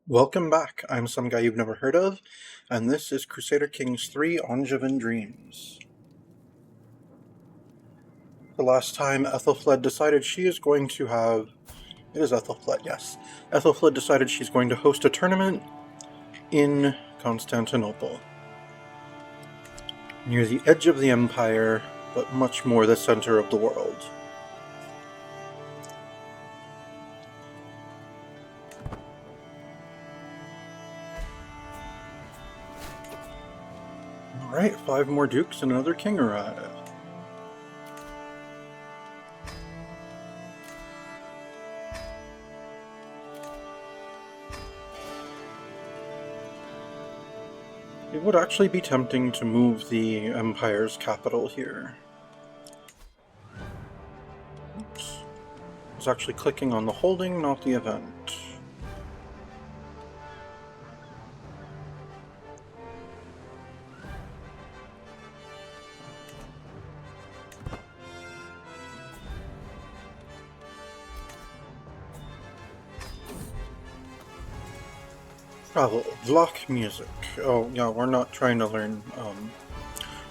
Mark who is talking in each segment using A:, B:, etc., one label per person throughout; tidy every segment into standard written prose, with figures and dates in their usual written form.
A: Welcome back, I'm some guy you've never heard of, and this is Crusader Kings 3 Angevin Dreams. The last time Ethelfled decided she is going to have... It is Ethelfled, yes. Ethelfled decided she's going to host a tournament in Constantinople. Near the edge of the Empire, but much more the center of the world. Alright, 5 more dukes and another king arrive. It would actually be tempting to move the Empire's capital here. Oops. I was actually clicking on the holding, not the event. Travel, Vlach music. Oh, yeah, we're not trying to learn,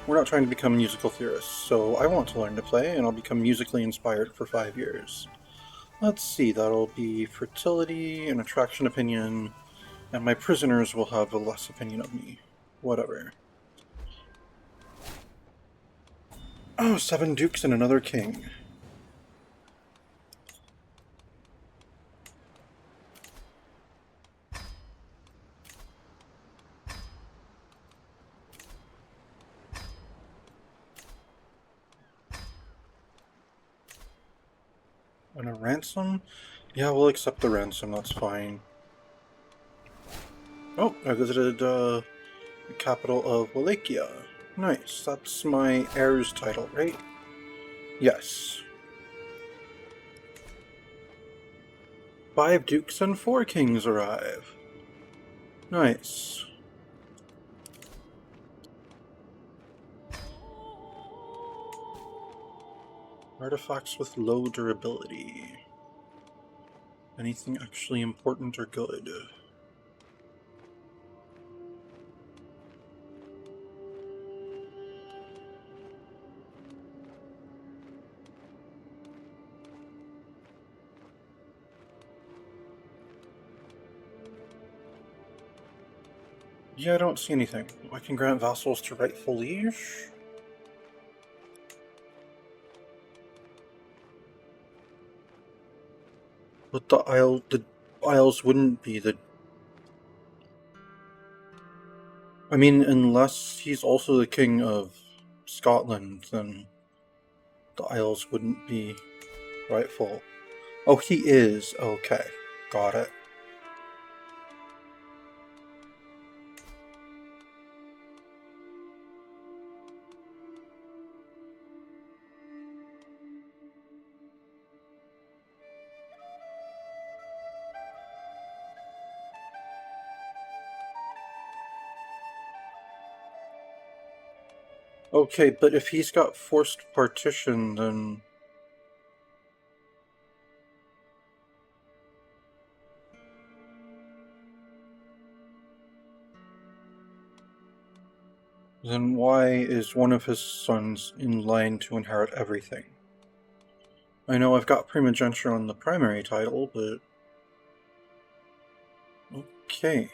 A: we're not trying to become musical theorists, so I want to learn to play, and I'll become musically inspired for 5 years. Let's see, that'll be fertility, and attraction opinion, and my prisoners will have a less opinion of me. Whatever. Oh, 7 dukes and another king. And a ransom? Yeah, we'll accept the ransom, that's fine. Oh, I visited, the capital of Wallachia. Nice, that's my heir's title, right? Yes. 5 dukes and 4 kings arrive. Nice. Artifacts with low durability. Anything actually important or good? Yeah, I don't see anything. I can grant vassals to rightful liege? But the Isles wouldn't be the... I mean, unless he's also the king of Scotland, then the Isles wouldn't be rightful. Oh, he is. Okay. Got it. Okay, but if he's got forced partition, then... Then why is one of his sons in line to inherit everything? I know I've got primogeniture on the primary title, but... Okay.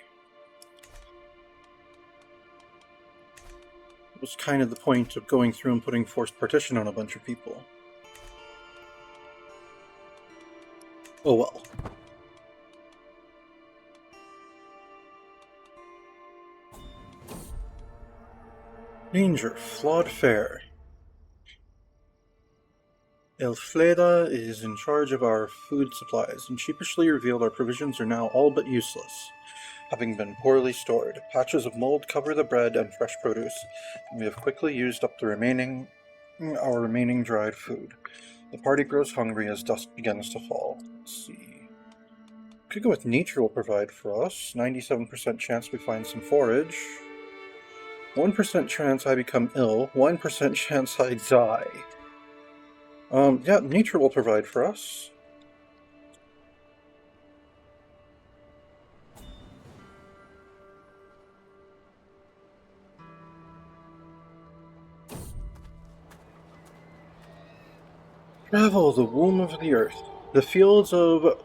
A: It was kind of the point of going through and putting forced partition on a bunch of people. Oh well. Danger, flawed fare. Elfleda is in charge of our food supplies, and sheepishly revealed our provisions are now all but useless, having been poorly stored. Patches of mold cover the bread and fresh produce, and we have quickly used up our remaining dried food. The party grows hungry as dusk begins to fall. Let's see. Could go with nature will provide for us. 97% chance we find some forage. 1% chance I become ill. 1% chance I die. Yeah, nature will provide for us. Travel the womb of the earth. The fields of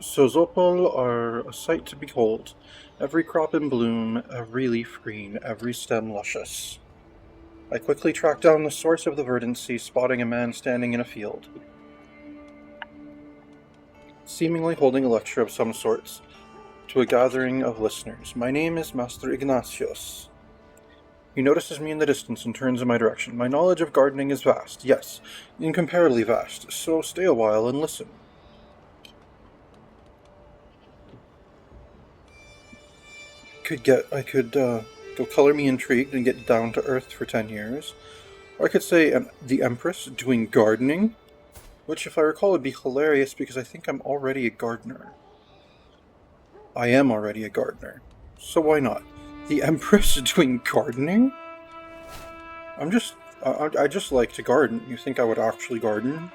A: Sozopol are a sight to behold. Every crop in bloom, every leaf green, every stem luscious. I quickly tracked down the source of the verdancy, spotting a man standing in a field, seemingly holding a lecture of some sorts to a gathering of listeners. My name is Master Ignatios. He notices me in the distance and turns in my direction. My knowledge of gardening is vast, yes, incomparably vast, so stay a while and listen. I could go color me intrigued and get down to earth for 10 years. Or I could say the Empress doing gardening, which if I recall would be hilarious because I think I'm already a gardener. I am already a gardener, so why not? The Empress doing gardening? I just like to garden. You think I would actually garden?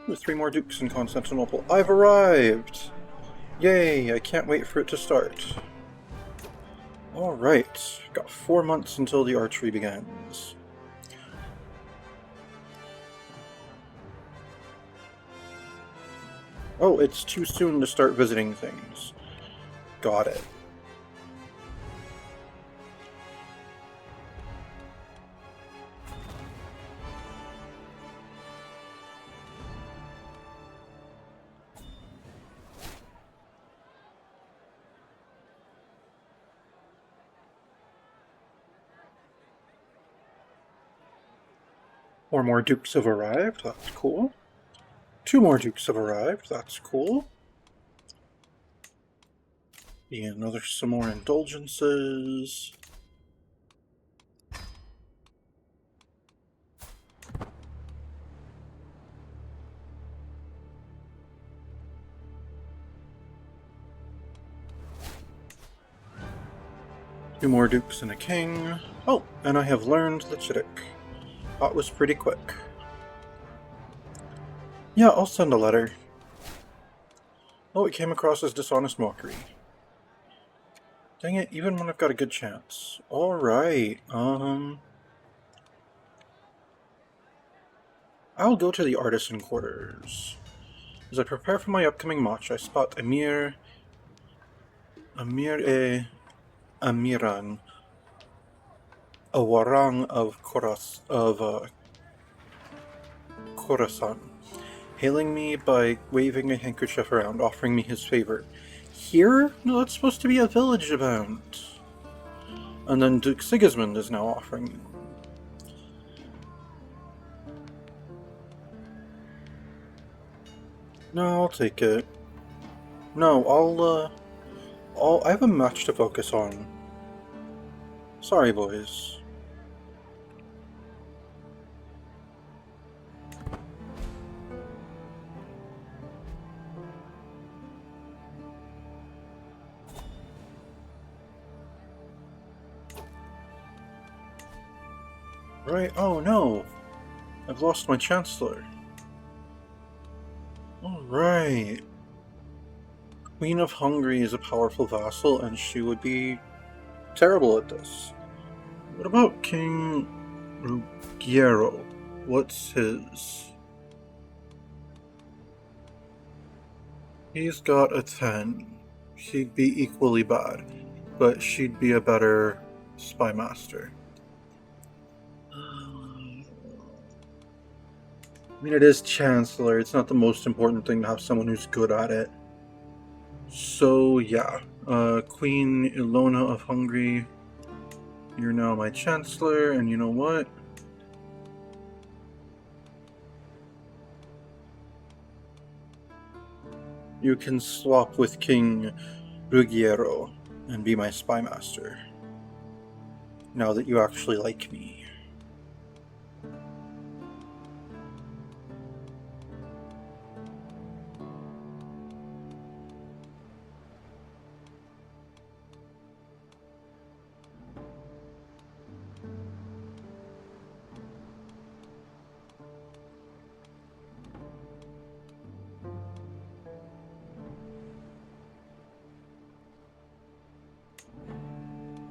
A: With 3 more dukes in Constantinople. I've arrived! Yay, I can't wait for it to start. Alright, got 4 months until the archery begins. Oh, it's too soon to start visiting things. Got it. Four more dukes have arrived, that's cool. 2 more dukes have arrived, that's cool. And some more indulgences. Two more dukes and a king. Oh, and I have learned the Chittick. That was pretty quick. Yeah, I'll send a letter. Oh, it came across as dishonest mockery. Dang it, even when I've got a good chance. Alright, I'll go to the artisan quarters. As I prepare for my upcoming match, I spot Amiran, a warang of Khorasan, hailing me by waving a handkerchief around, offering me his favor. Here? No, that's supposed to be a village event. And then Duke Sigismund is now offering me one. No, I'll take it. No, I have a match to focus on. Sorry, boys. Right, oh no! I've lost my Chancellor. Alright. Queen of Hungary is a powerful vassal, and she would be terrible at this. What about King Ruggiero? What's his? He's got a 10. She'd be equally bad, but she'd be a better spy master. I mean, it is Chancellor. It's not the most important thing to have someone who's good at it. So, yeah. Queen Ilona of Hungary, you're now my Chancellor, and you know what? You can swap with King Ruggiero and be my spy master. Now that you actually like me.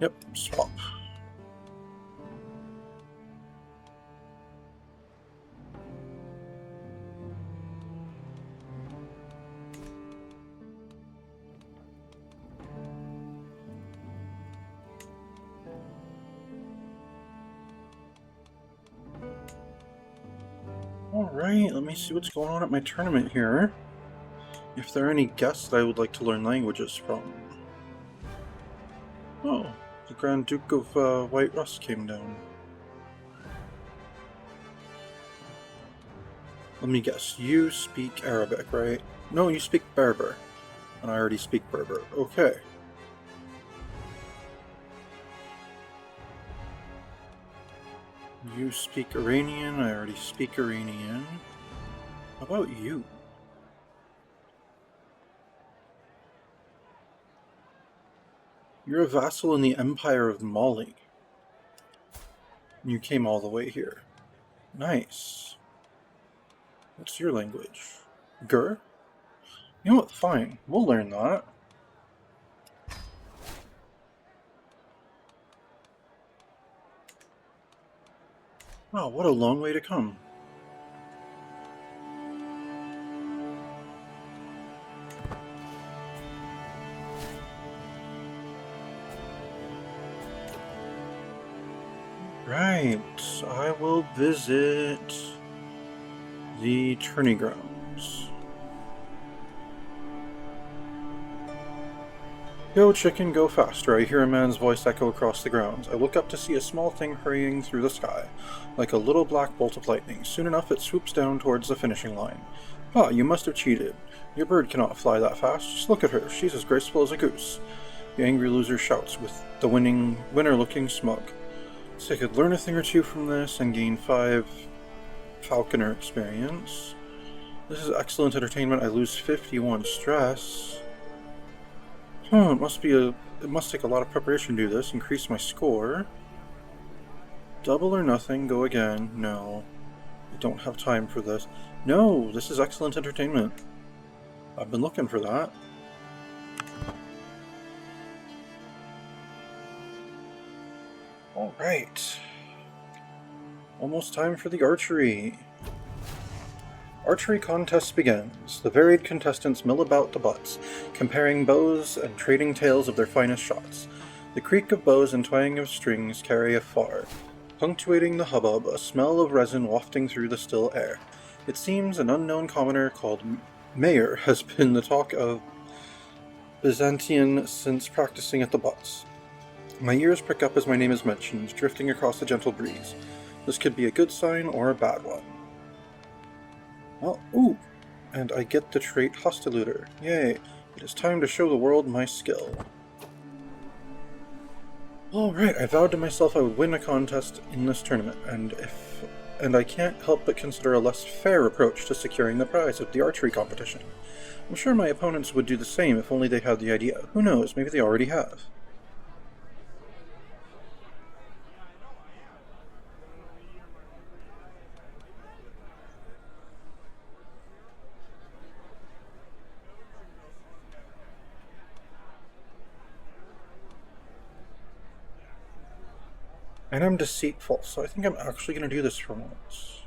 A: Yep, swap. Alright, let me see what's going on at my tournament here. If there are any guests that I would like to learn languages from. Oh, the Grand Duke of White Rust came down. Let me guess, you speak Arabic, right? No, you speak Berber. And I already speak Berber. Okay. You speak Iranian, I already speak Iranian. How about you? You're a vassal in the Empire of Mali. You came all the way here. Nice. What's your language? Gur? You know what, fine. We'll learn that. Wow, what a long way to come. Right, I will visit the tourney grounds. Go, chicken, go faster. I hear a man's voice echo across the grounds. I look up to see a small thing hurrying through the sky, like a little black bolt of lightning. Soon enough, it swoops down towards the finishing line. Ah, you must have cheated. Your bird cannot fly that fast. Just look at her. She's as graceful as a goose. The angry loser shouts, with the winner looking smug. So I could learn a thing or two from this and gain 5 falconer experience. This is excellent entertainment. I lose 51 stress. It must take a lot of preparation to do this. Increase my score. Double or nothing, go again. No. I don't have time for this. No, this is excellent entertainment. I've been looking for that. Alright. Almost time for the archery. Archery contest begins. The varied contestants mill about the butts, comparing bows and trading tales of their finest shots. The creak of bows and twang of strings carry afar, punctuating the hubbub, a smell of resin wafting through the still air. It seems an unknown commoner called Mayor has been the talk of Byzantium since practicing at the butts. My ears prick up as my name is mentioned, drifting across the gentle breeze. This could be a good sign or a bad one. Well, ooh, and I get the trait Hostiluter. Yay, it is time to show the world my skill. Alright, I vowed to myself I would win a contest in this tournament, and I can't help but consider a less fair approach to securing the prize of the archery competition. I'm sure my opponents would do the same if only they had the idea. Who knows, maybe they already have. And I'm deceitful, so I think I'm actually going to do this for once.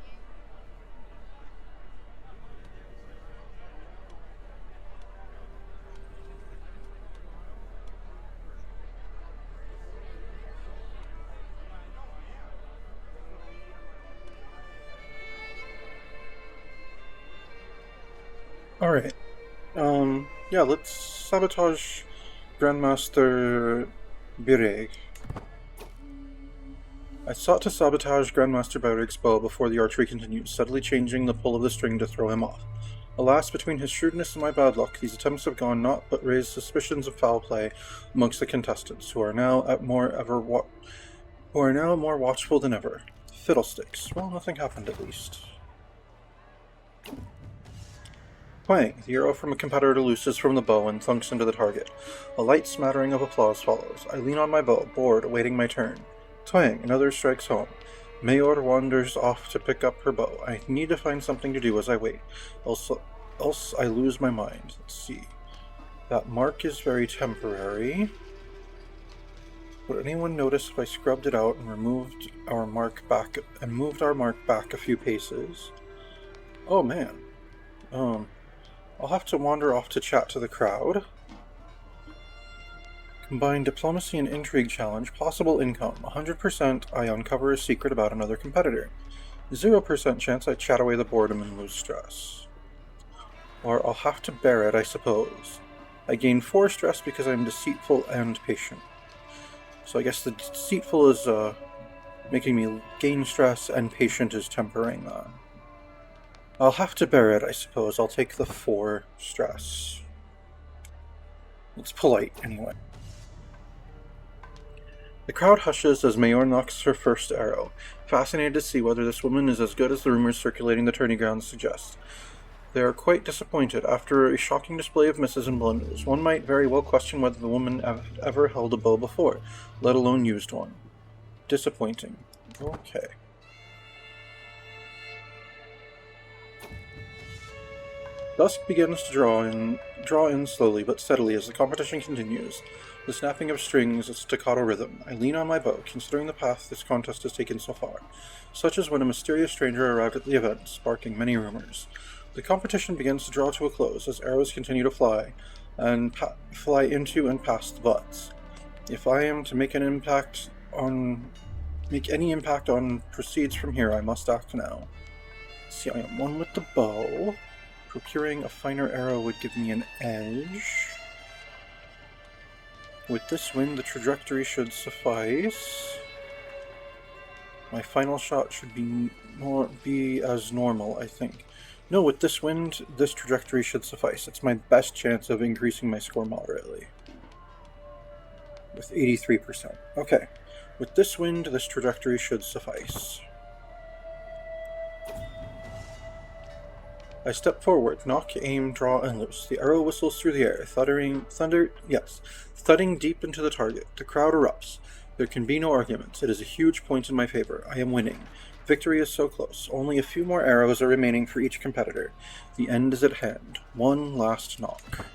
A: Alright. Yeah, let's sabotage Grandmaster Bireg. I sought to sabotage Grandmaster Baureg's bow before the archery continued, steadily changing the pull of the string to throw him off. Alas, between his shrewdness and my bad luck, these attempts have gone naught but raised suspicions of foul play amongst the contestants, who are now more watchful than ever. Fiddlesticks. Well, nothing happened at least. Twang! The arrow from a competitor looses from the bow and thunks into the target. A light smattering of applause follows. I lean on my bow, bored, awaiting my turn. Twang! Another strikes home. Mayor wanders off to pick up her bow. I need to find something to do as I wait, else I lose my mind. Let's see. That mark is very temporary. Would anyone notice if I scrubbed it out and moved our mark back a few paces? Oh man. I'll have to wander off to chat to the crowd. Combine diplomacy and intrigue challenge, possible income. 100% I uncover a secret about another competitor. 0% chance I chat away the boredom and lose stress. Or I'll have to bear it, I suppose. I gain 4 stress because I'm deceitful and patient. So I guess the deceitful is making me gain stress, and patient is tempering that. I'll have to bear it, I suppose. I'll take the 4 stress. It's polite, anyway. The crowd hushes as Mayor knocks her first arrow, fascinated to see whether this woman is as good as the rumors circulating the tourney grounds suggest. They are quite disappointed. After a shocking display of misses and blunders, one might very well question whether the woman ever held a bow before, let alone used one. Disappointing. Okay. Dusk begins to draw in slowly but steadily as the competition continues. The snapping of strings, a staccato rhythm. I lean on my bow, considering the path this contest has taken so far. Such as when a mysterious stranger arrived at the event, sparking many rumors. The competition begins to draw to a close as arrows continue to fly, and fly into and past the butts. If I am to make any impact on proceeds from here, I must act now. See, I am 1 with the bow. Procuring a finer arrow would give me an edge. With this wind, the trajectory should suffice. My final shot should be as normal, I think. No, with this wind, this trajectory should suffice. It's my best chance of increasing my score moderately. With 83%. Okay. With this wind, this trajectory should suffice. I step forward, knock, aim, draw, and loose. The arrow whistles through the air, thudding deep into the target. The crowd erupts. There can be no arguments. It is a huge point in my favor. I am winning. Victory is so close. Only a few more arrows are remaining for each competitor. The end is at hand. One last knock.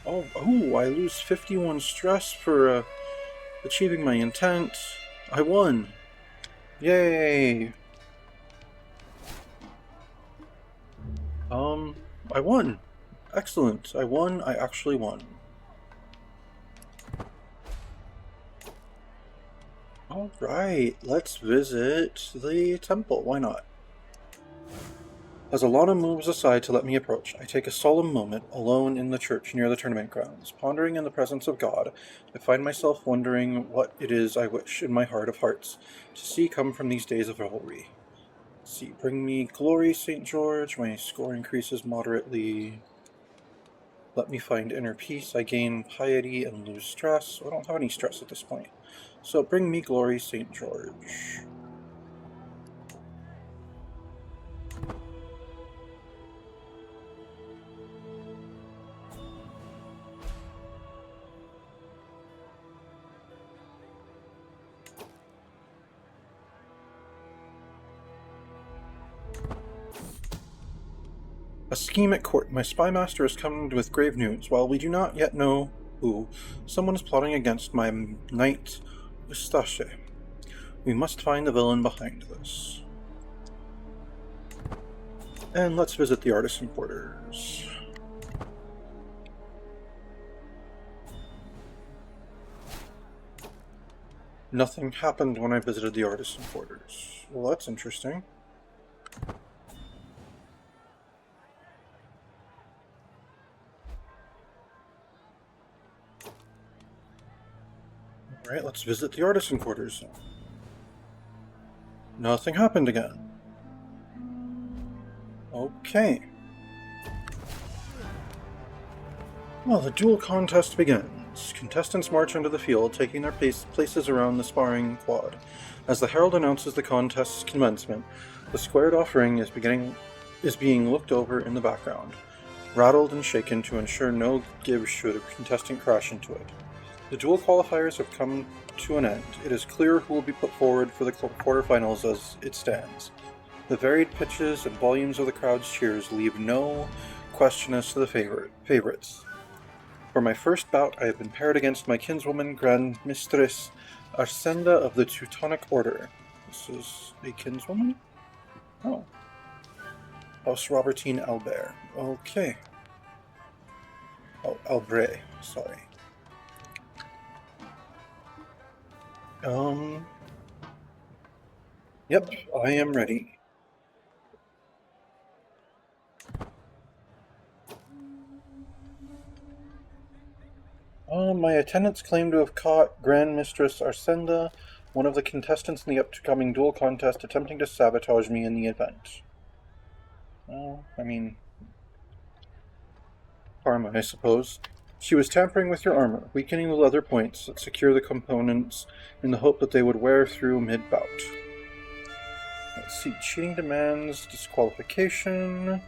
A: Oh, I lose 51 stress for achieving my intent. I won. Yay! I won. Excellent. I won. I actually won. Alright, let's visit the temple. Why not? As Alana moves aside to let me approach, I take a solemn moment, alone in the church near the tournament grounds. Pondering in the presence of God, I find myself wondering what it is I wish, in my heart of hearts, to see come from these days of revelry. See, bring me glory, St. George. My score increases moderately. Let me find inner peace. I gain piety and lose stress. I don't have any stress at this point. So bring me glory, St. George. A scheme at court. My spy master has come with grave news. While we do not yet know who, someone is plotting against my knight Eustache. We must find the villain behind this. And let's visit the artisan quarters. Nothing happened when I visited the artisan quarters. Well, that's interesting. Alright, let's visit the artisan quarters. Nothing happened again. Okay. Well, the duel contest begins. Contestants march onto the field, taking their places around the sparring quad. As the herald announces the contest's commencement, the squared-off ring is being looked over in the background, rattled and shaken to ensure no give should a contestant crash into it. The duel qualifiers have come to an end. It is clear who will be put forward for the quarterfinals as it stands. The varied pitches and volumes of the crowd's cheers leave no question as to the favorites. For my first bout, I have been paired against my kinswoman, Grand Mistress Arsenda of the Teutonic Order. This is a kinswoman? Oh. House Robertine Albert. Okay. Oh, Albret. Sorry. Um, yep, I am ready. My attendants claim to have caught Grand Mistress Arsenda, one of the contestants in the upcoming duel contest, attempting to sabotage me in the event. Well, I mean, karma, I suppose. She was tampering with your armor, weakening the leather points that secure the components in the hope that they would wear through mid-bout. Let's see, cheating demands disqualification,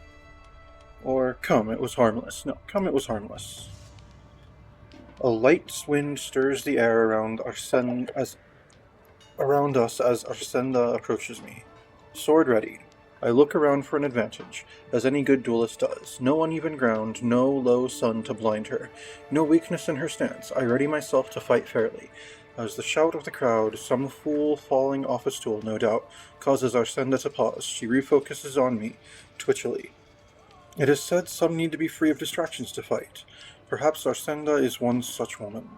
A: or come, it was harmless. No, come, it was harmless. A light wind stirs the air around us as Arsenda approaches me. Sword ready. I look around for an advantage, as any good duelist does. No uneven ground, no low sun to blind her, no weakness in her stance. I ready myself to fight fairly. As the shout of the crowd, some fool falling off a stool, no doubt, causes Arsenda to pause. She refocuses on me, twitchily. It is said some need to be free of distractions to fight. Perhaps Arsenda is one such woman.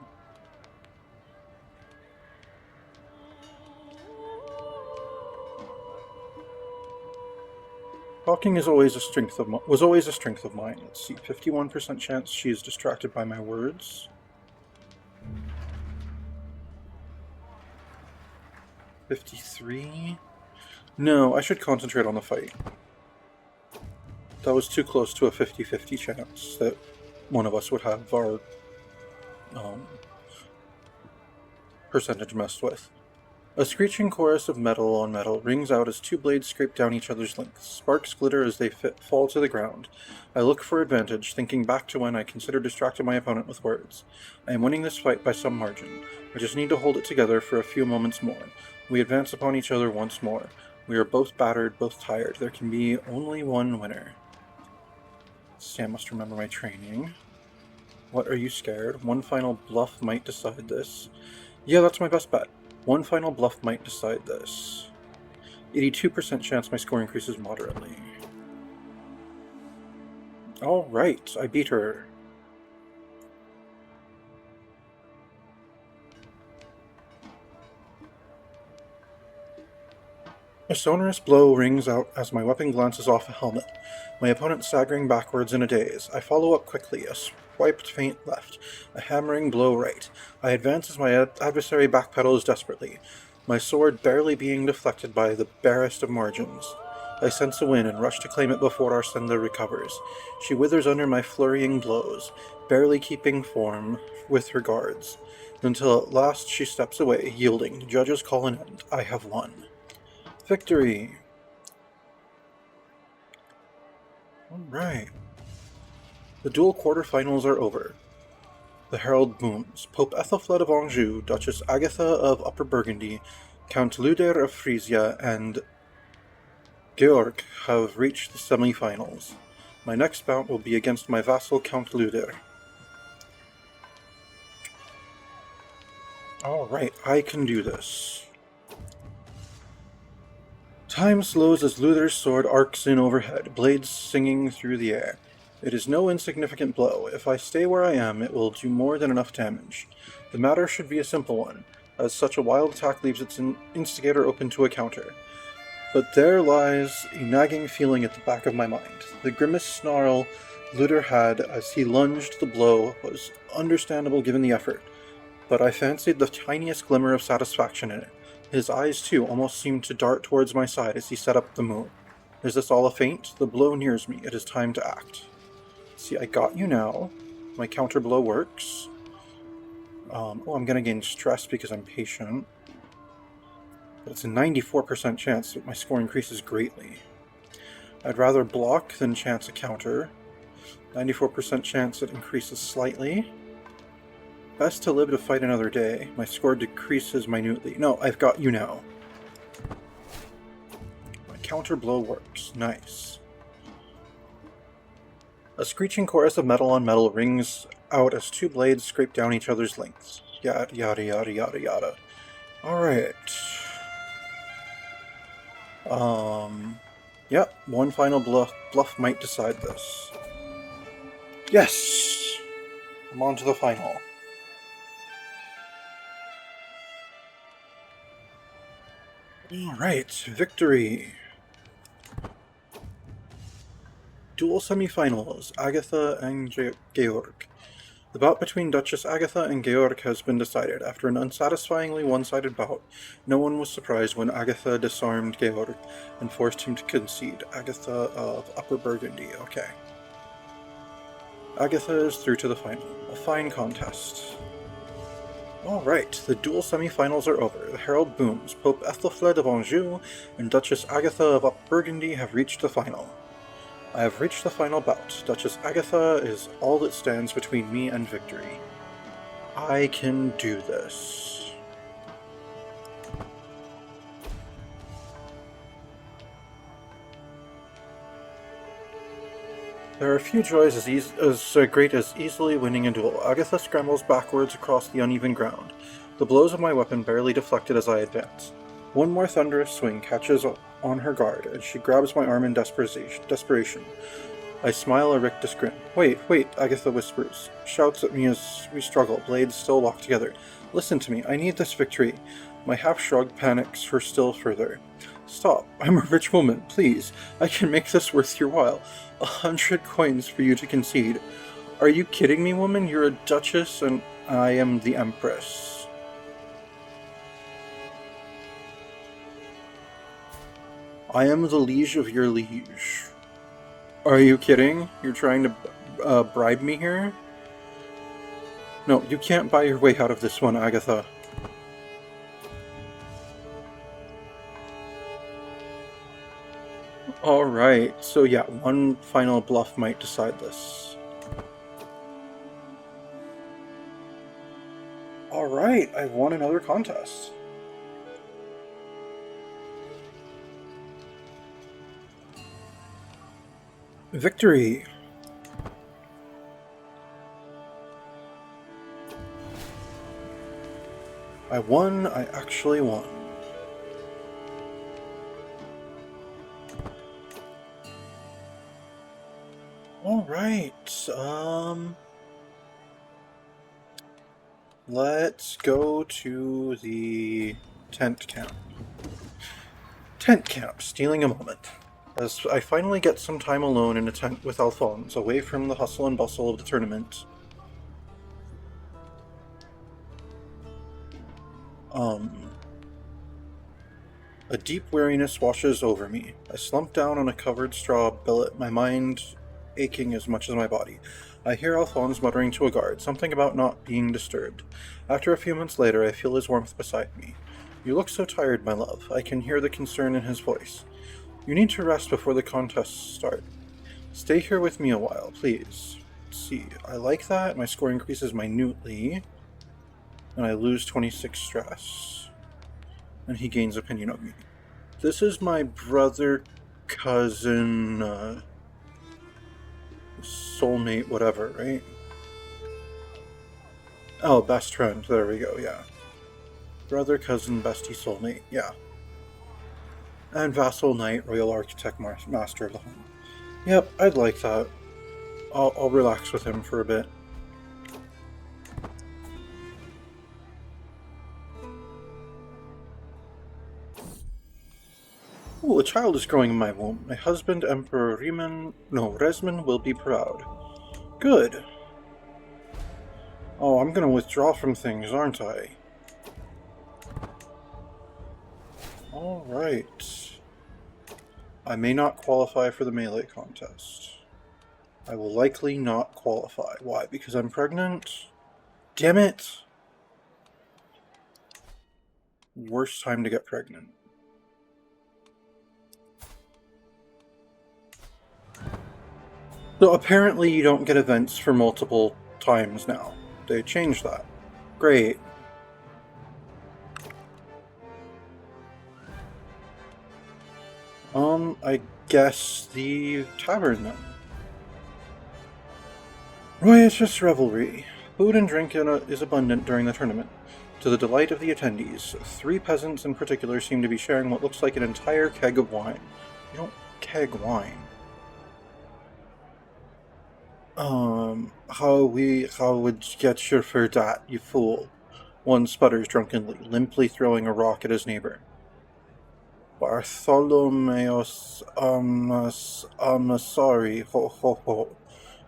A: Talking is always was always a strength of mine. Let's see, 51% chance she is distracted by my words. 53? No, I should concentrate on the fight. That was too close to a 50-50 chance that one of us would have our percentage messed with. A screeching chorus of metal on metal rings out as two blades scrape down each other's lengths. Sparks glitter as they fall to the ground. I look for advantage, thinking back to when I considered distracting my opponent with words. I am winning this fight by some margin. I just need to hold it together for a few moments more. We advance upon each other once more. We are both battered, both tired. There can be only one winner. See, I must remember my training. What, are you scared? One final bluff might decide this. Yeah, that's my best bet. One final bluff might decide this. 82% chance my score increases moderately. Alright, I beat her. A sonorous blow rings out as my weapon glances off a helmet, my opponent staggering backwards in a daze. I follow up quickly, a swiped feint left, a hammering blow right. I advance as my adversary backpedals desperately, my sword barely being deflected by the barest of margins. I sense a win and rush to claim it before Arsenda recovers. She withers under my flurrying blows, barely keeping form with her guards, until at last she steps away, yielding. The judges call an end. I have won. Victory! Alright. The duel quarterfinals are over. The herald booms. Pope Ethelfled of Anjou, Duchess Agatha of Upper Burgundy, Count Luder of Frisia, and Georg have reached the semi-finals. My next bout will be against my vassal Count Luder. Alright, I can do this. Time slows as Luther's sword arcs in overhead, blades singing through the air. It is no insignificant blow. If I stay where I am, it will do more than enough damage. The matter should be a simple one, as such a wild attack leaves its instigator open to a counter. But there lies a nagging feeling at the back of my mind. The grimace snarl Luther had as he lunged the blow was understandable given the effort, but I fancied the tiniest glimmer of satisfaction in it. His eyes, too, almost seemed to dart towards my side as he set up the move. Is this all a feint? The blow nears me. It is time to act. See, I got you now. My counter blow works. I'm going to gain stress because I'm patient. But it's a 94% chance that my score increases greatly. I'd rather block than chance a counter. 94% chance it increases slightly. Best to live to fight another day. My score decreases minutely. No, I've got you now. My counter blow works. Nice. A screeching chorus of metal on metal rings out as two blades scrape down each other's lengths. Yada yada yada yada yada. Alright. Yep, one final bluff might decide this. Yes! I'm on to the final. Alright, victory! Dual semifinals, Agatha and Georg. The bout between Duchess Agatha and Georg has been decided. After an unsatisfyingly one-sided bout, no one was surprised when Agatha disarmed Georg and forced him to concede. Agatha of Upper Burgundy, okay. Agatha is through to the final. A fine contest. Alright, the dual semi-finals are over. The herald booms. Pope Ethelfled of Anjou and Duchess Agatha of Upper Burgundy have reached the final. I have reached the final bout. Duchess Agatha is all that stands between me and victory. I can do this. There are few joys as great as easily winning a duel. Agatha scrambles backwards across the uneven ground. The blows of my weapon barely deflected as I advance. One more thunderous swing catches on her guard, and she grabs my arm in desperation. I smile a rictus grin. Wait, Agatha whispers, shouts at me as we struggle, blades still locked together. Listen to me, I need this victory. My half-shrug panics her still further. Stop, I'm a rich woman, please. I can make this worth your while. 100 coins for you to concede. Are you kidding me, woman? You're a duchess, and I am the empress. I am the liege of your liege. Are you kidding? You're trying to bribe me here? No, you can't buy your way out of this one, Agatha. Alright, so yeah, one final bluff might decide this. Alright, I've won another contest. Victory! I won, I actually won. Alright, let's go to the tent camp. Tent camp, stealing a moment. As I finally get some time alone in a tent with Alphonse, away from the hustle and bustle of the tournament. A deep weariness washes over me. I slump down on a covered straw billet, my mind aching as much as my body. I hear Alphonse muttering to a guard, something about not being disturbed. After a few minutes later, I feel his warmth beside me. You look so tired, my love. I can hear the concern in his voice. You need to rest before the contests start. Stay here with me a while, please. Let's see, I like that. My score increases minutely. And I lose 26 stress. And he gains opinion of me. This is my brother, cousin, soulmate, whatever, right? Oh, best friend. There we go, yeah. Brother, cousin, bestie, soulmate, yeah. And vassal, knight, royal architect, master of the home. Yep, I'd like that. I'll relax with him for a bit. Oh, a child is growing in my womb. My husband, Emperor Resman, will be proud. Good. Oh, I'm gonna withdraw from things, aren't I? Alright. I may not qualify for the melee contest. I will likely not qualify. Why? Because I'm pregnant? Damn it! Worst time to get pregnant. So apparently you don't get events for multiple times now. They changed that. Great. I guess the tavern then. Riotous revelry. Food and drink is abundant during the tournament. To the delight of the attendees, 3 peasants in particular seem to be sharing what looks like an entire keg of wine. You don't keg wine. How would you get you for that, you fool? One sputters drunkenly, limply throwing a rock at his neighbor. Bartholomeos Amasari, ho ho ho.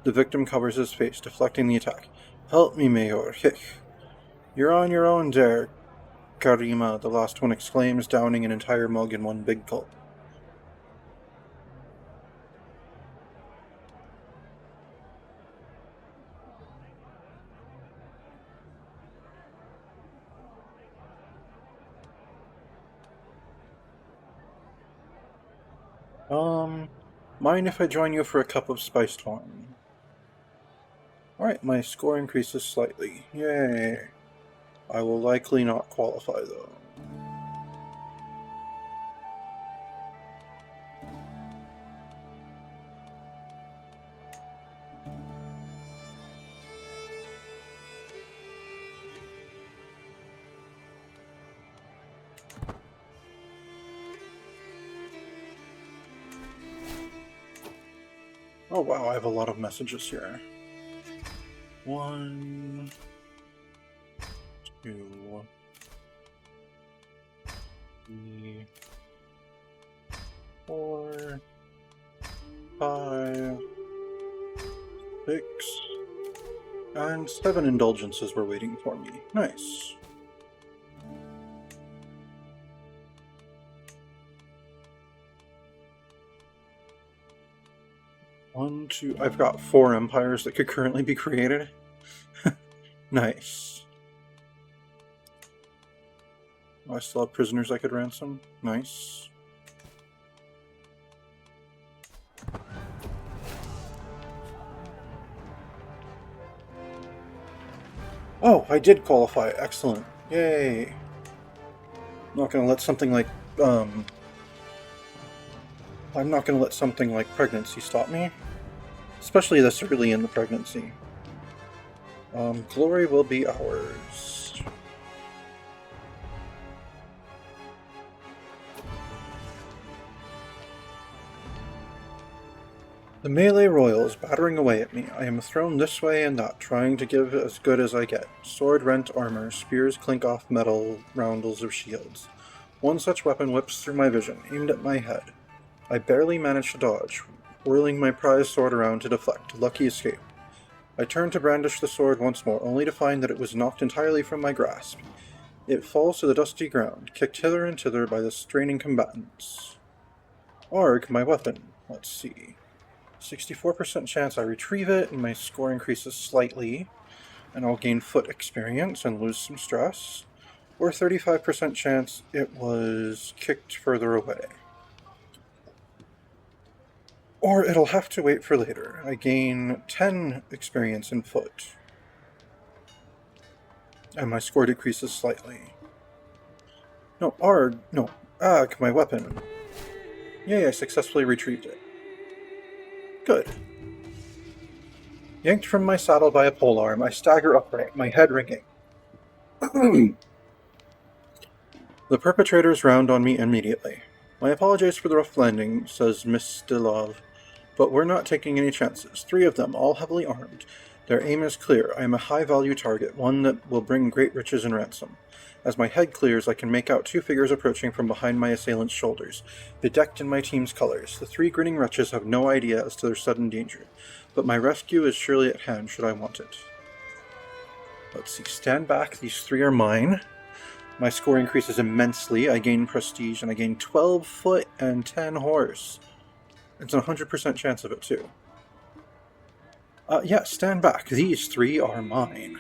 A: The victim covers his face, deflecting the attack. Help me, Mayor, hic. You're on your own there, Karima, the last one exclaims, downing an entire mug in one big gulp. Mind if I join you for a cup of spiced wine? Alright, my score increases slightly. Yay. I will likely not qualify, though. Oh wow, I have a lot of messages here. 1, 2, 3, 4, 5, 6, and 7 indulgences were waiting for me. Nice. One, two. I've got 4 empires that could currently be created. Nice. I still have prisoners I could ransom. Nice. Oh, I did qualify. Excellent. Yay. I'm not gonna let something like, I'm not gonna let something like pregnancy stop me. Especially this early in the pregnancy. Glory will be ours. The melee royals battering away at me. I am thrown this way and that, trying to give as good as I get. Sword rent armor, spears clink off metal roundels of shields. One such weapon whips through my vision, aimed at my head. I barely manage to dodge, whirling my prized sword around to deflect. Lucky escape. I turn to brandish the sword once more, only to find that it was knocked entirely from my grasp. It falls to the dusty ground, kicked hither and thither by the straining combatants. Arg, my weapon. Let's see. 64% chance I retrieve it, and my score increases slightly, and I'll gain foot experience and lose some stress. Or 35% chance it was kicked further away. Or it'll have to wait for later. I gain 10 experience in foot. And my score decreases slightly. No, Arg, no, Ag, my weapon. Yay, I successfully retrieved it. Good. Yanked from my saddle by a polearm, I stagger upright, my head ringing. The perpetrators round on me immediately. I apologize for the rough landing, says Miss Stilov, but we're not taking any chances. 3 of them, all heavily armed. Their aim is clear. I am a high-value target, one that will bring great riches and ransom. As my head clears, I can make out 2 figures approaching from behind my assailant's shoulders, bedecked in my team's colors. The 3 grinning wretches have no idea as to their sudden danger, but my rescue is surely at hand should I want it. Let's see, stand back, these 3 are mine. My score increases immensely, I gain prestige, and I gain 12 foot and 10 horse. It's a 100% chance of it, too. Yeah, stand back, these 3 are mine.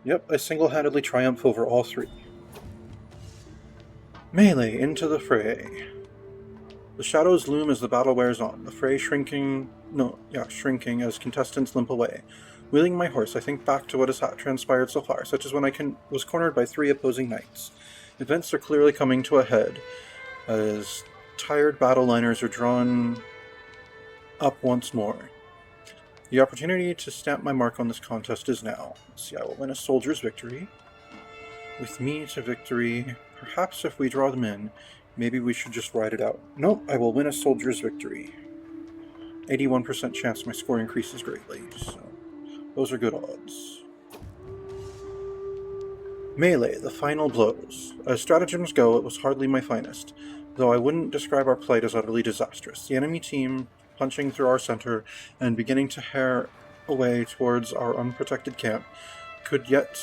A: Yep, I single-handedly triumph over all 3. Melee into the fray. The shadows loom as the battle wears on, the fray shrinking as contestants limp away. Wheeling my horse, I think back to what has transpired so far, such as when I was cornered by 3 opposing knights. Events are clearly coming to a head, as tired battle liners are drawn up once more. The opportunity to stamp my mark on this contest is now. Let's see, I will win a soldier's victory. With me to victory, perhaps if we draw them in, maybe we should just ride it out. Nope, I will win a soldier's victory. 81% chance my score increases greatly, so those are good odds. Melee, the final blows. As stratagems go, it was hardly my finest, though I wouldn't describe our plight as utterly disastrous. The enemy team, punching through our center and beginning to hare away towards our unprotected camp, could yet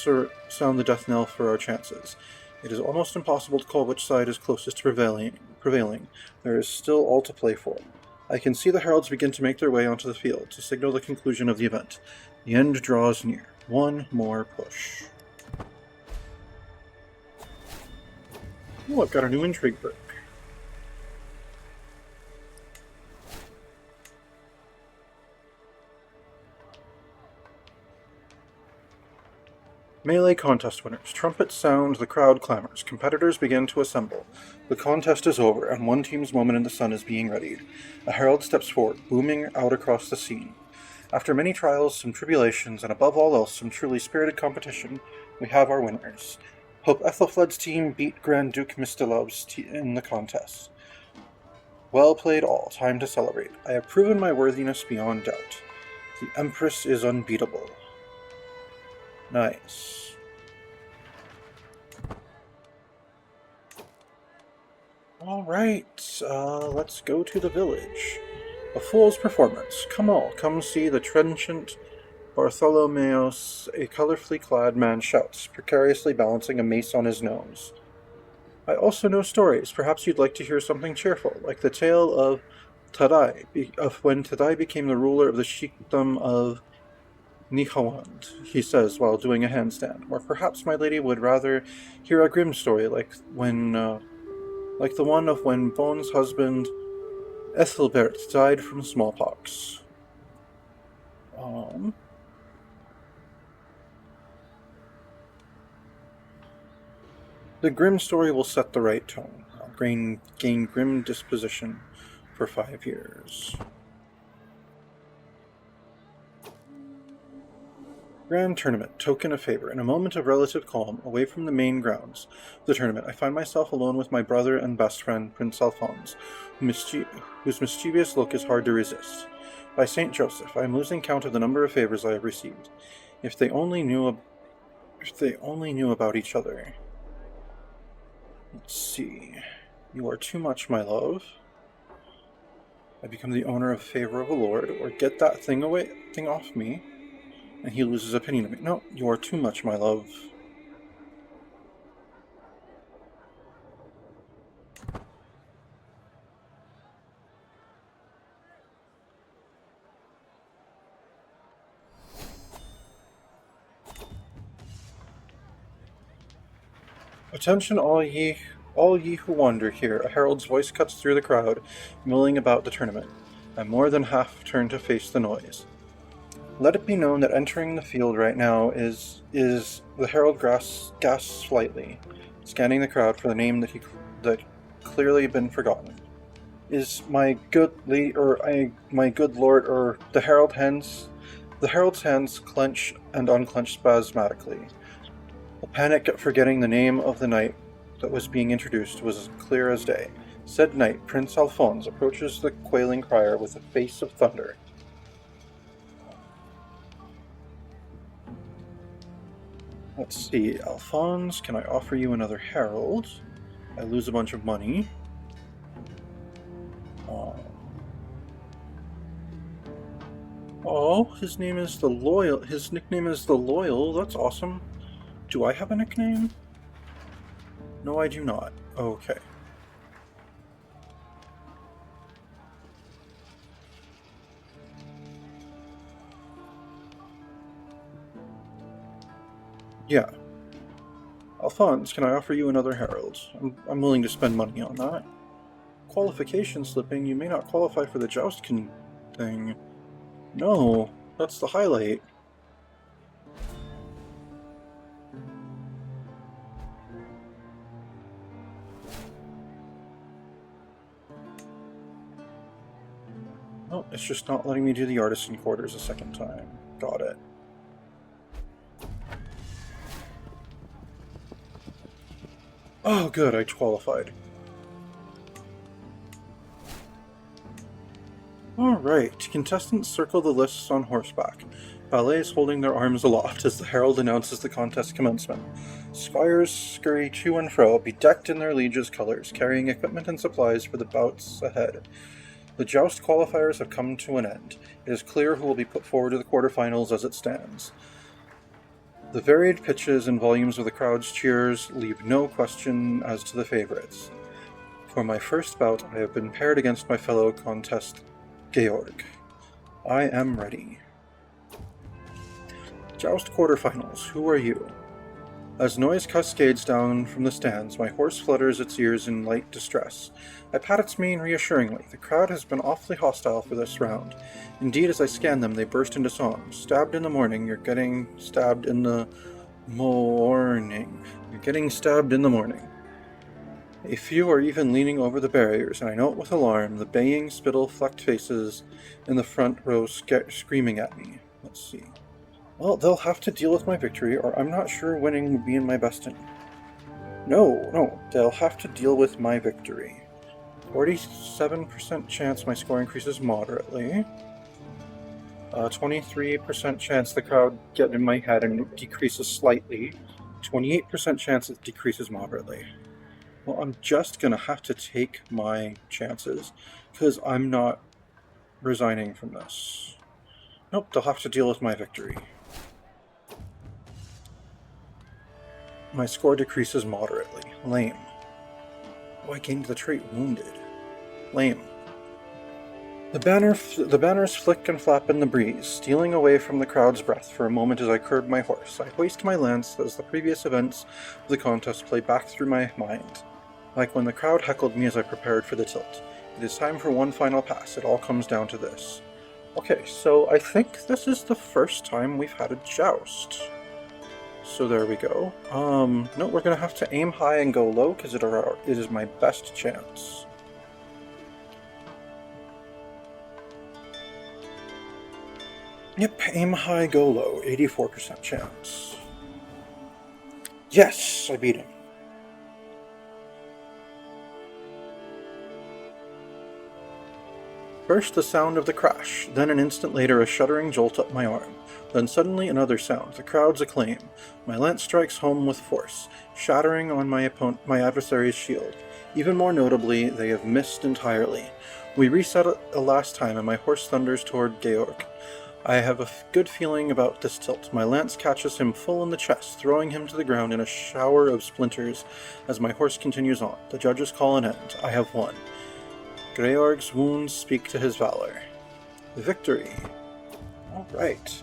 A: sound the death knell for our chances. It is almost impossible to call which side is closest to prevailing. There is still all to play for. I can see the heralds begin to make their way onto the field to signal the conclusion of the event. The end draws near. One more push. Oh, I've got a new intrigue perk. Melee contest winners. Trumpets sound, the crowd clamors. Competitors begin to assemble. The contest is over, and one team's moment in the sun is being readied. A herald steps forward, booming out across the scene. After many trials, some tribulations, and above all else, some truly spirited competition, we have our winners. Hope Ethelfled's team beat Grand Duke Mistilov's in the contest. Well played all, time to celebrate. I have proven my worthiness beyond doubt. The Empress is unbeatable. Nice. Alright, let's go to the village. A fool's performance. Come all, come see the trenchant Bartholomeos, a colorfully clad man shouts, precariously balancing a mace on his nose. I also know stories. Perhaps you'd like to hear something cheerful, like the tale of Tadai, of when Tadai became the ruler of the sheikdom of Nihawand, he says while doing a handstand. Or perhaps my lady would rather hear a grim story like the one of when Bon's husband Ethelbert died from smallpox. The grim story will set the right tone. I'll gain grim disposition for 5 years. Grand Tournament, token of favor. In a moment of relative calm, away from the main grounds of the tournament, I find myself alone with my brother and best friend, Prince Alphonse, whose mischievous look is hard to resist. By St. Joseph, I am losing count of the number of favors I have received. If they only knew about each other. Let's see. You are too much, my love. I become the owner of favor of a lord, or get that thing off me. And he loses opinion of me. No, you are too much, my love. Attention, all ye who wander here. A herald's voice cuts through the crowd, milling about the tournament. I more than half turn to face the noise. Let it be known that entering the field right now is the herald gasps slightly, scanning the crowd for the name that clearly been forgotten. Is my good my good lord, or the herald's hands clench and unclench spasmodically. The panic at forgetting the name of the knight that was being introduced was as clear as day. Said knight, Prince Alphonse, approaches the quailing crier with a face of thunder. Let's see, Alphonse, can I offer you another herald? I lose a bunch of money. Oh, his nickname is the Loyal. That's awesome. Do I have a nickname? No, I do not. Okay. Yeah. Alphonse, can I offer you another herald? I'm willing to spend money on that. Qualification slipping, you may not qualify for the joust thing. No, that's the highlight. Oh, it's just not letting me do the artisan quarters a second time. Got it. Oh, good, I qualified. Alright, contestants circle the lists on horseback. Valets holding their arms aloft as the herald announces the contest commencement. Squires scurry to and fro, bedecked in their liege's colors, carrying equipment and supplies for the bouts ahead. The joust qualifiers have come to an end. It is clear who will be put forward to the quarterfinals as it stands. The varied pitches and volumes of the crowd's cheers leave no question as to the favorites. For my first bout, I have been paired against my fellow contest, Georg. I am ready. Joust quarterfinals, who are you? As noise cascades down from the stands, my horse flutters its ears in light distress. I pat its mane reassuringly. The crowd has been awfully hostile for this round. Indeed, as I scan them, they burst into song. Stabbed in the morning, you're getting stabbed in the morning. You're getting stabbed in the morning. A few are even leaning over the barriers, and I note with alarm the baying, spittle-flecked faces in the front row screaming at me. Let's see. Well, they'll have to deal with my victory, or I'm not sure winning would be in my best interest. No, they'll have to deal with my victory. 47% chance my score increases moderately. 23% chance the crowd get in my head and it decreases slightly. 28% chance it decreases moderately. Well, I'm just gonna have to take my chances, because I'm not resigning from this. Nope, they'll have to deal with my victory. My score decreases moderately. Lame. Oh, I gained the trait Wounded. Lame. The banners flick and flap in the breeze, stealing away from the crowd's breath for a moment as I curb my horse. I hoist my lance as the previous events of the contest play back through my mind, like when the crowd heckled me as I prepared for the tilt. It is time for one final pass. It all comes down to this. Okay, so I think this is the first time we've had a joust. So there we go. No, we're gonna have to aim high and go low, because it is my best chance. Yep, aim high, go low. 84% chance. Yes, I beat him. First the sound of the crash, then an instant later a shuddering jolt up my arm. Then suddenly another sound, the crowd's acclaim. My lance strikes home with force, shattering on my adversary's shield. Even more notably, they have missed entirely. We reset a last time and my horse thunders toward Georg. I have a good feeling about this tilt. My lance catches him full in the chest, throwing him to the ground in a shower of splinters as my horse continues on. The judges call an end. I have won. Georg's wounds speak to his valor. Victory. Alright.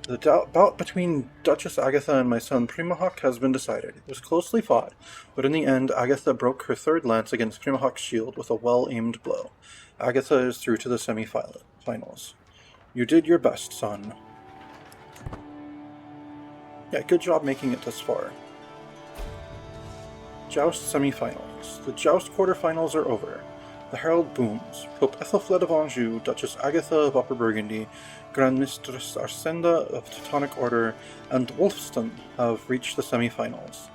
A: The bout between Duchess Agatha and my son Primahawk has been decided. It was closely fought, but in the end Agatha broke her third lance against Primahawk's shield with a well-aimed blow. Agatha is through to the semi-finals. You did your best, son. Yeah, good job making it this far. Joust semi-finals. The Joust quarterfinals are over. The herald booms. Pope Ethelfled of Anjou, Duchess Agatha of Upper Burgundy, Grand Mistress Arsenda of Teutonic Order, and Wulfstan have reached the semi-finals.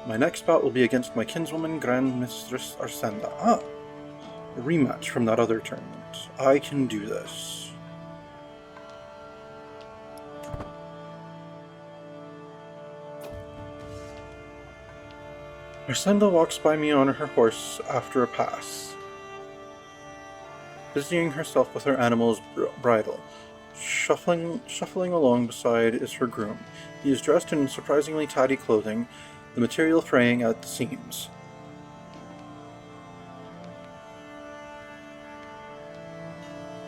A: My next bout will be against my kinswoman Grand Mistress Arsenda. A rematch from that other tournament. I can do this. Arsenda walks by me on her horse after a pass, busying herself with her animal's bridle. Shuffling along beside is her groom. He is dressed in surprisingly tidy clothing, the material fraying at the seams.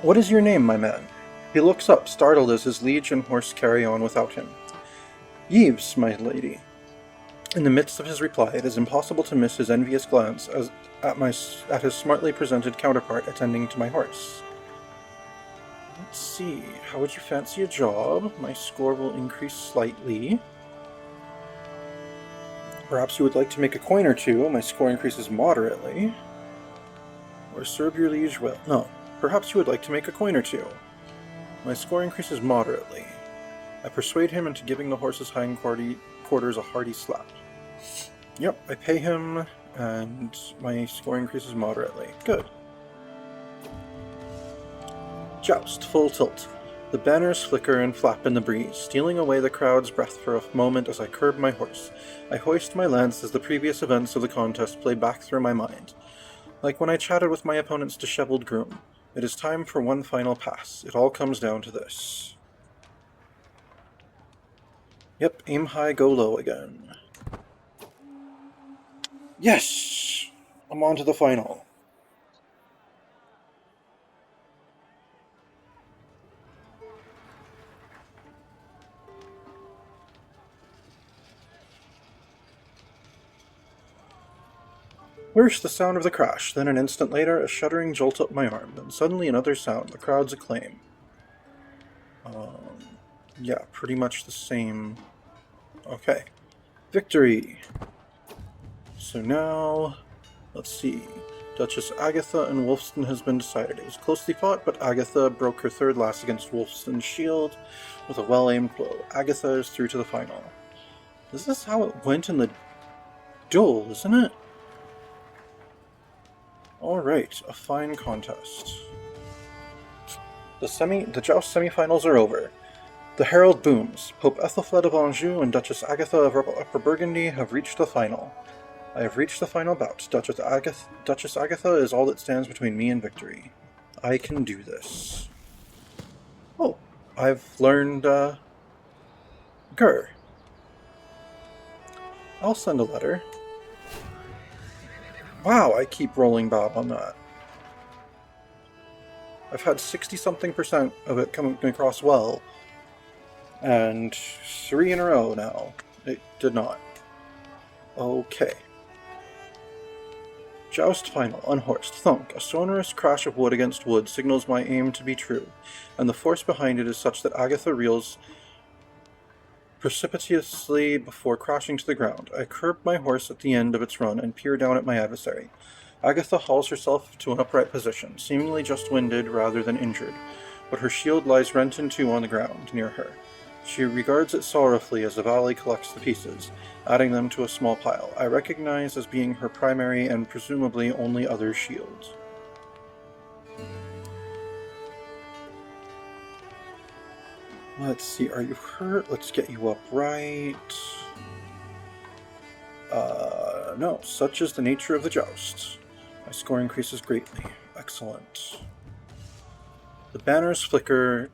A: What is your name, my man? He looks up, startled as his liege and horse carry on without him. Yves, my lady. In the midst of his reply, it is impossible to miss his envious glance at his smartly presented counterpart attending to my horse. Let's see, how would you fancy a job? My score will increase slightly. Perhaps you would like to make a coin or two. My score increases moderately. Or serve your liege well. No, perhaps you would like to make a coin or two. My score increases moderately. I persuade him into giving the horse's hind quarters a hearty slap. Yep, I pay him, and my score increases moderately. Good. Joust, full tilt. The banners flicker and flap in the breeze, stealing away the crowd's breath for a moment as I curb my horse. I hoist my lance as the previous events of the contest play back through my mind. Like when I chatted with my opponent's disheveled groom. It is time for one final pass. It all comes down to this. Yep, aim high, go low again. Yes! I'm on to the final. First, the sound of the crash, then an instant later, a shuddering jolt up my arm, then suddenly another sound, the crowd's acclaim. Yeah, pretty much the same. Okay. Victory! So now, let's see. Duchess Agatha and Wolfston has been decided. It was closely fought, but Agatha broke her third last against Wolfston's shield with a well-aimed blow. Agatha is through to the final. Is this how it went in the duel, isn't it? Alright, a fine contest. The joust semifinals are over. The herald booms. Pope Ethelfled of Anjou and Duchess Agatha of Upper Burgundy have reached the final. I have reached the final bout. Duchess Agatha is all that stands between me and victory. I can do this. Oh, I've learned, Gur. I'll send a letter. Wow, I keep rolling Bob on that. I've had 60-something% of it coming across well, and 3 in a row now. It did not. Okay. Joust final, unhorsed, thunk. A sonorous crash of wood against wood signals my aim to be true, and the force behind it is such that Agatha reels precipitously before crashing to the ground. I curb my horse at the end of its run and peer down at my adversary. Agatha hauls herself to an upright position, seemingly just winded rather than injured, but her shield lies rent in two on the ground near her. She regards it sorrowfully as the valley collects the pieces, adding them to a small pile I recognize as being her primary and presumably only other shield. Let's see, are you hurt? Let's get you upright. No, such is the nature of the joust. My score increases greatly. Excellent. The banners flicker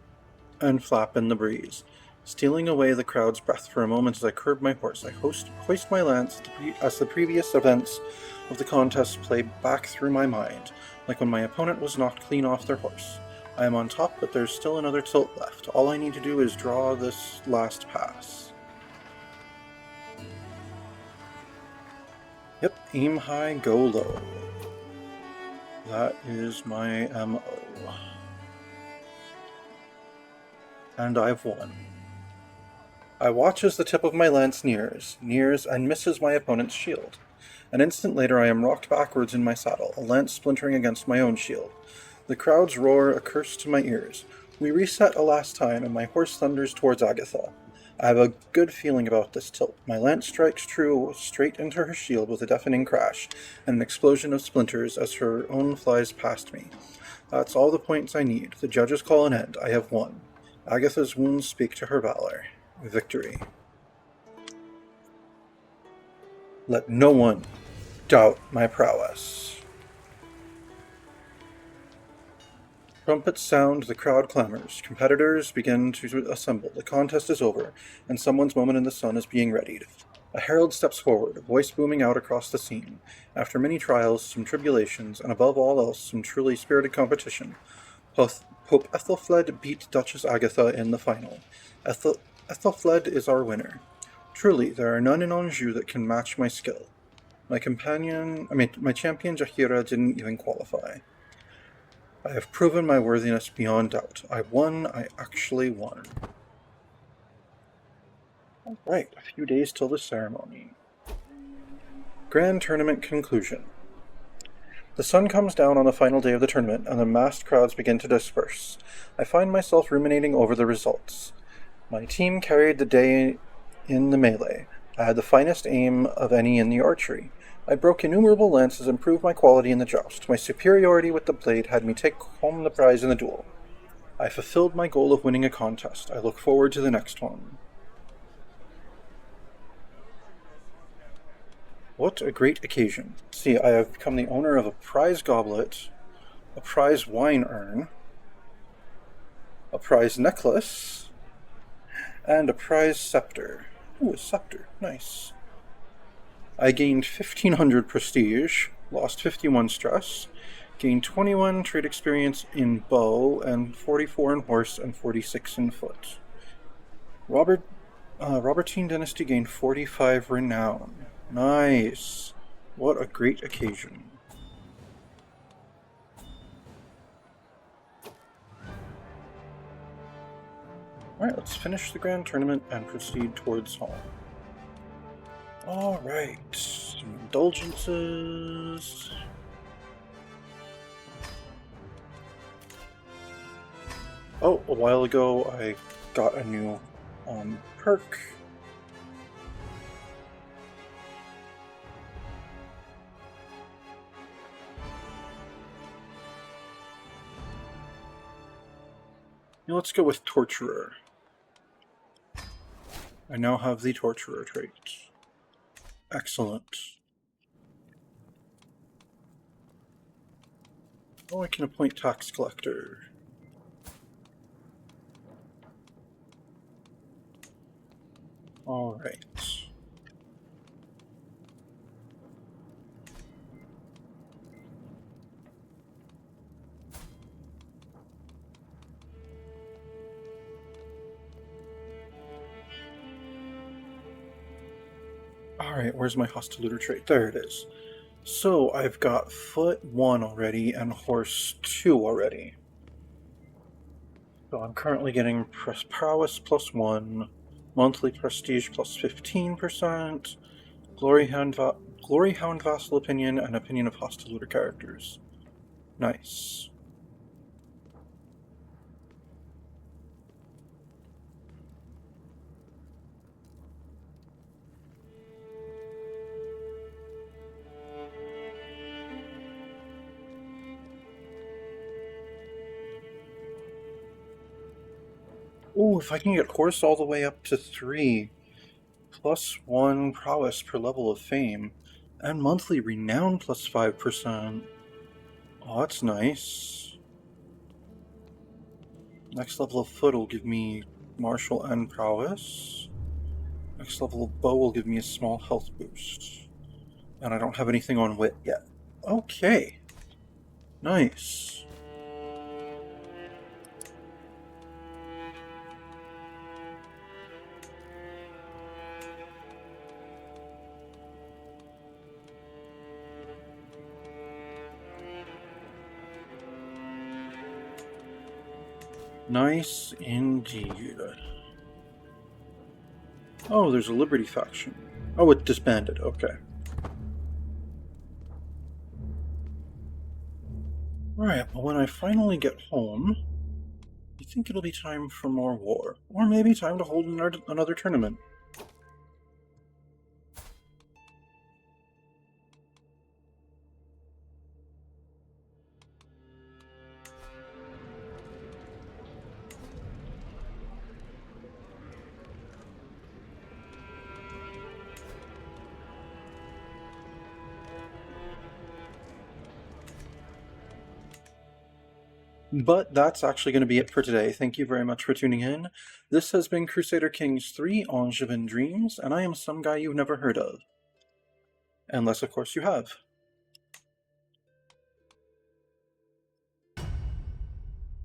A: and flap in the breeze, stealing away the crowd's breath for a moment as I curb my horse. I hoist my lance as the previous events of the contest play back through my mind, like when my opponent was knocked clean off their horse. I am on top, but there's still another tilt left. All I need to do is draw this last pass. Yep, aim high, go low. That is my MO. And I've won. I watch as the tip of my lance nears, and misses my opponent's shield. An instant later I am rocked backwards in my saddle, a lance splintering against my own shield. The crowd's roar a curse to my ears. We reset a last time, and my horse thunders towards Agatha. I have a good feeling about this tilt. My lance strikes true straight into her shield with a deafening crash, and an explosion of splinters as her own flies past me. That's all the points I need. The judges call an end. I have won. Agatha's wounds speak to her valor. Victory. Let no one doubt my prowess. Trumpets sound, the crowd clamors. Competitors begin to assemble. The contest is over, and someone's moment in the sun is being readied. A herald steps forward, a voice booming out across the scene. After many trials, some tribulations, and above all else, some truly spirited competition, Pope Ethelfled beat Duchess Agatha in the final. Ethelfled is our winner. Truly, there are none in Anjou that can match my skill. My champion Jaheira didn't even qualify. I have proven my worthiness beyond doubt. I won. I actually won. Alright, a few days till the ceremony. Grand Tournament Conclusion. The sun comes down on the final day of the tournament, and the massed crowds begin to disperse. I find myself ruminating over the results. My team carried the day in the melee. I had the finest aim of any in the archery. I broke innumerable lances and proved my quality in the joust. My superiority with the blade had me take home the prize in the duel. I fulfilled my goal of winning a contest. I look forward to the next one. What a great occasion. See, I have become the owner of a prize goblet, a prize wine urn, a prize necklace, and a prize scepter. Ooh, a scepter. Nice. I gained 1500 prestige, lost 51 stress, gained 21 trade experience in bow, and 44 in horse, and 46 in foot. Robertine Dynasty gained 45 renown. Nice. What a great occasion. Alright, let's finish the grand tournament and proceed towards home. Alright, some indulgences. Oh, a while ago I got a new perk. Now let's go with Torturer. I now have the Torturer trait. Excellent. Oh, I can appoint Tax Collector. Alright. Alright, where's my Hostilitor trait? There it is. So, I've got Foot 1 already and Horse 2 already. So I'm currently getting Prowess plus 1, Monthly Prestige plus 15%, Glory Hound Vassal Opinion, and Opinion of Hostilitor Characters. Nice. Ooh, if I can get Horse all the way up to 3, plus 1 Prowess per level of Fame, and Monthly Renown plus 5%. Oh, that's nice. Next level of Foot will give me Martial and Prowess. Next level of Bow will give me a small health boost. And I don't have anything on Wit yet. Okay. Nice. Nice indeed. Oh, there's a Liberty faction. Oh, it disbanded. Okay. Alright, well when I finally get home, I think it'll be time for more war. Or maybe time to hold another tournament. But that's actually going to be it for today. Thank you very much for tuning in. This has been Crusader Kings 3 Angevin Dreams, and I am some guy you've never heard of. Unless, of course, you have.